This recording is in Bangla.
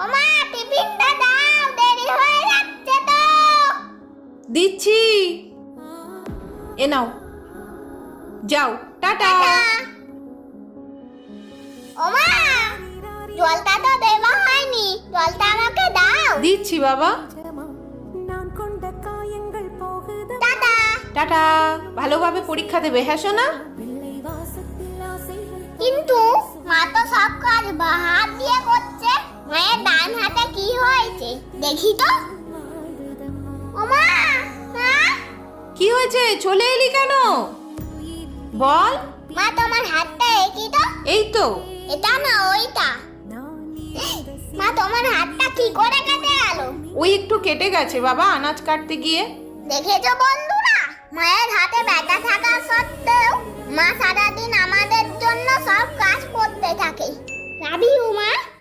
ওমা টিফিনটা দাও, দেরি হয়ে যাচ্ছে তো। দিচ্ছি, এ নাও, যাও, টাটা। ওমা জলটা তো দেওয়া হয়নি, জলটা আমাকে দাও। দিচ্ছি বাবা। টাটা। টাটা, ভালোভাবে পরীক্ষা দেবে, হ্যাঁ সোনা? কিন্তু মা তো সব কাজ বাঁ হাত দিয়ে করছে, মায়ের ডান হাতে কি হয়েছে দেখি তো। ওমা মা, কি হয়েছে, চলে এলি কেন? বল। মা তোমার হাতটা একই তো। এই তো। এটা না ওইটা। মা তোমার হাতটা কি করে কেটে গেল? ওই একটু কেটে গেছে বাবা, আনাজ কাটতে গিয়ে। দেখেছো বন্ধুরা, মায়ের হাতে ব্যথা থাকা সত্ত্বেও মা সারাদিন আমাদের জন্য সব কাজ করতে থাকে। লাভ ইউ মা।